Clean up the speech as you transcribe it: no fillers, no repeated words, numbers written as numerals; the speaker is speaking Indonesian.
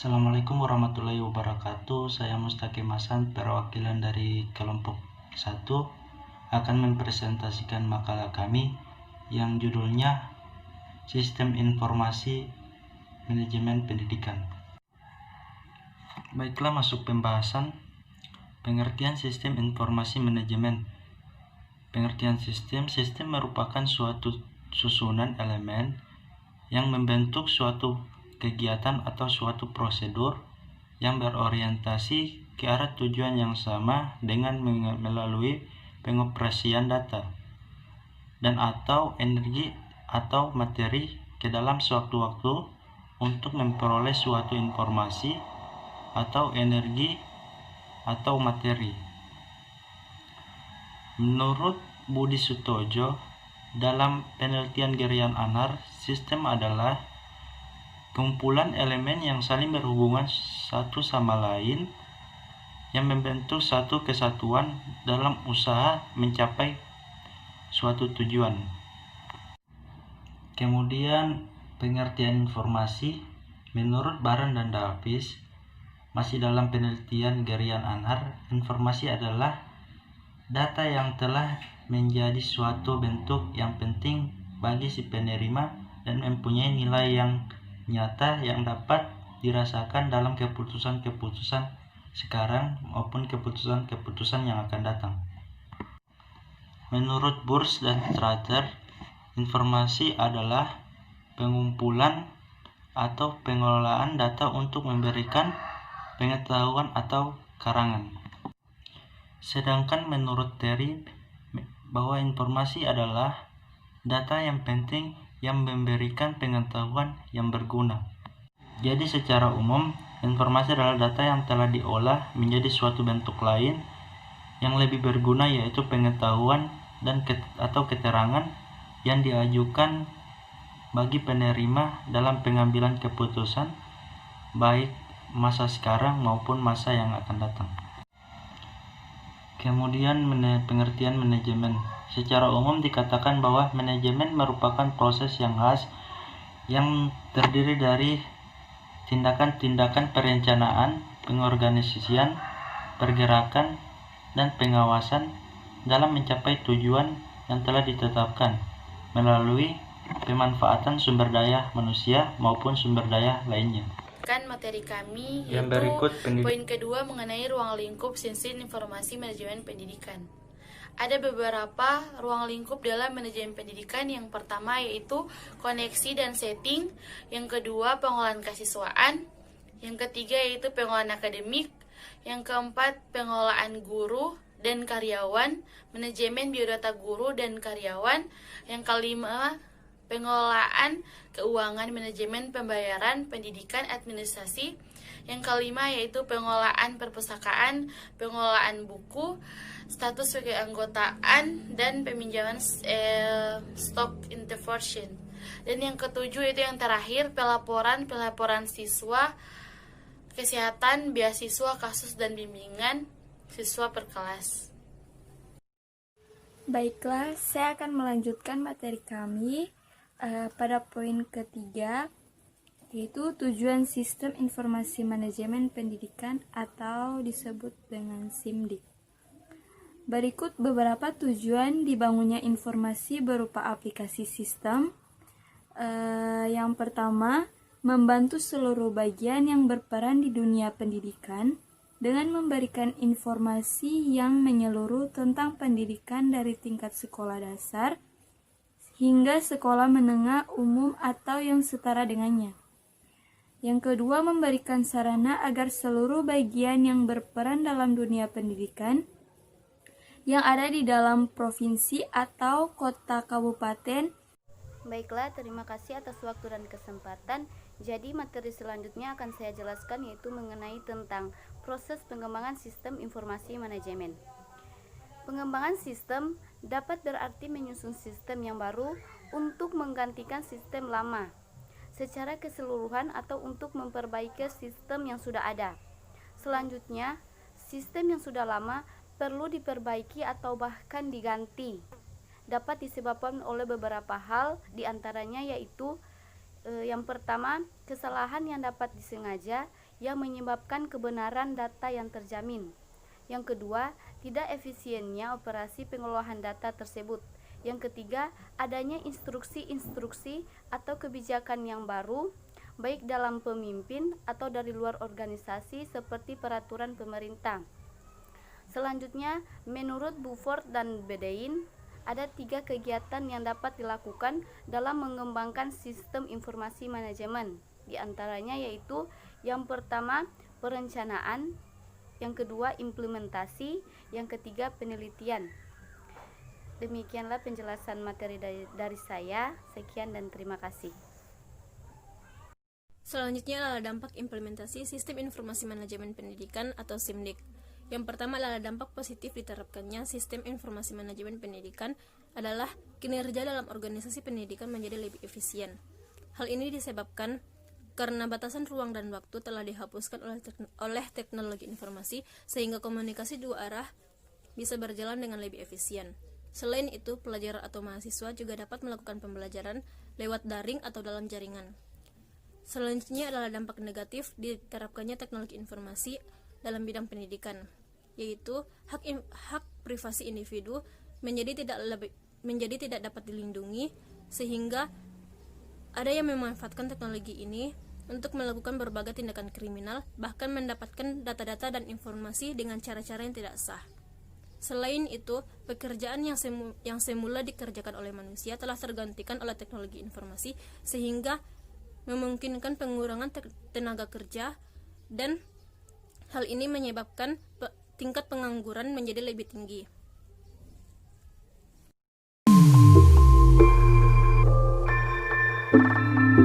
Assalamualaikum warahmatullahi wabarakatuh. Saya Mustaqim Hasan, perwakilan dari kelompok 1, akan mempresentasikan makalah kami yang judulnya Sistem Informasi Manajemen Pendidikan. Baiklah, masuk pembahasan. Pengertian sistem informasi manajemen. Pengertian sistem merupakan suatu susunan elemen yang membentuk suatu kegiatan atau suatu prosedur yang berorientasi ke arah tujuan yang sama dengan melalui pengoperasian data dan atau energi atau materi ke dalam sewaktu-waktu untuk memperoleh suatu informasi atau energi atau materi. Menurut Budi Sutojo, dalam penelitian Gerian Anar, sistem adalah kumpulan elemen yang saling berhubungan satu sama lain yang membentuk satu kesatuan dalam usaha mencapai suatu tujuan. Kemudian pengertian informasi menurut Baran dan Davis, masih dalam penelitian Gerian Anar, informasi adalah data yang telah menjadi suatu bentuk yang penting bagi si penerima dan mempunyai nilai yang nyata yang dapat dirasakan dalam keputusan-keputusan sekarang maupun keputusan-keputusan yang akan datang. Menurut Burs dan Strater, informasi adalah pengumpulan atau pengelolaan data untuk memberikan pengetahuan atau karangan. Sedangkan menurut Terry, bahwa informasi adalah data yang penting yang memberikan pengetahuan yang berguna. Jadi secara umum, informasi adalah data yang telah diolah menjadi suatu bentuk lain yang lebih berguna, yaitu pengetahuan dan atau keterangan yang diajukan bagi penerima dalam pengambilan keputusan, baik masa sekarang maupun masa yang akan datang. Kemudian pengertian manajemen. Secara umum dikatakan bahwa manajemen merupakan proses yang khas yang terdiri dari tindakan-tindakan perencanaan, pengorganisasian, pergerakan, dan pengawasan dalam mencapai tujuan yang telah ditetapkan melalui pemanfaatan sumber daya manusia maupun sumber daya lainnya. Materi kami yaitu poin kedua mengenai ruang lingkup sistem informasi manajemen pendidikan. Ada beberapa ruang lingkup dalam manajemen pendidikan. Yang pertama yaitu koneksi dan setting, yang kedua pengolahan kesiswaan, yang ketiga yaitu pengolahan akademik, yang keempat pengolahan guru dan karyawan, manajemen biodata guru dan karyawan, yang kelima pengolahan keuangan, manajemen pembayaran, pendidikan, administrasi. Yang kelima yaitu pengolahan perpustakaan, pengolahan buku, status keanggotaan, dan peminjaman stock intervention. Dan yang ketujuh itu yang terakhir pelaporan siswa, kesehatan, beasiswa, kasus dan bimbingan siswa per kelas. Baiklah, saya akan melanjutkan materi kami pada poin ketiga, yaitu tujuan Sistem Informasi Manajemen Pendidikan atau disebut dengan SIMDIK. Berikut beberapa tujuan dibangunnya informasi berupa aplikasi sistem. Yang pertama, membantu seluruh bagian yang berperan di dunia pendidikan dengan memberikan informasi yang menyeluruh tentang pendidikan dari tingkat sekolah dasar hingga sekolah menengah umum atau yang setara dengannya. Yang kedua, memberikan sarana agar seluruh bagian yang berperan dalam dunia pendidikan yang ada di dalam provinsi atau kota kabupaten Baiklah, terima kasih atas waktu dan kesempatan. Jadi materi selanjutnya akan saya jelaskan, yaitu mengenai tentang proses pengembangan sistem informasi manajemen. Pengembangan sistem dapat berarti menyusun sistem yang baru untuk menggantikan sistem lama secara keseluruhan atau untuk memperbaiki sistem yang sudah ada. Selanjutnya, sistem yang sudah lama perlu diperbaiki atau bahkan diganti. Dapat disebabkan oleh beberapa hal, diantaranya yaitu yang pertama, kesalahan yang dapat disengaja yang menyebabkan kebenaran data yang terjamin. Yang kedua, tidak efisiennya operasi pengolahan data tersebut. Yang ketiga, adanya instruksi-instruksi atau kebijakan yang baru, baik dalam pemimpin atau dari luar organisasi seperti peraturan pemerintah. Selanjutnya, menurut Beaufort dan Bedein, ada 3 kegiatan yang dapat dilakukan dalam mengembangkan sistem informasi manajemen. Di antaranya yaitu yang pertama, perencanaan, yang kedua, implementasi, yang ketiga, penelitian. Demikianlah penjelasan materi dari saya. Sekian dan terima kasih. Selanjutnya adalah dampak implementasi Sistem Informasi Manajemen Pendidikan atau SIMDIK. Yang pertama adalah dampak positif diterapkannya Sistem Informasi Manajemen Pendidikan adalah kinerja dalam organisasi pendidikan menjadi lebih efisien. Hal ini disebabkan karena batasan ruang dan waktu telah dihapuskan oleh teknologi informasi, sehingga komunikasi dua arah bisa berjalan dengan lebih efisien. Selain itu, pelajar atau mahasiswa juga dapat melakukan pembelajaran lewat daring atau dalam jaringan. Selanjutnya adalah dampak negatif diterapkannya teknologi informasi dalam bidang pendidikan, yaitu hak privasi individu menjadi tidak dapat dilindungi, sehingga ada yang memanfaatkan teknologi ini untuk melakukan berbagai tindakan kriminal, bahkan mendapatkan data-data dan informasi dengan cara-cara yang tidak sah. Selain itu, pekerjaan yang semula dikerjakan oleh manusia telah tergantikan oleh teknologi informasi, sehingga memungkinkan pengurangan tenaga kerja, dan hal ini menyebabkan tingkat pengangguran menjadi lebih tinggi.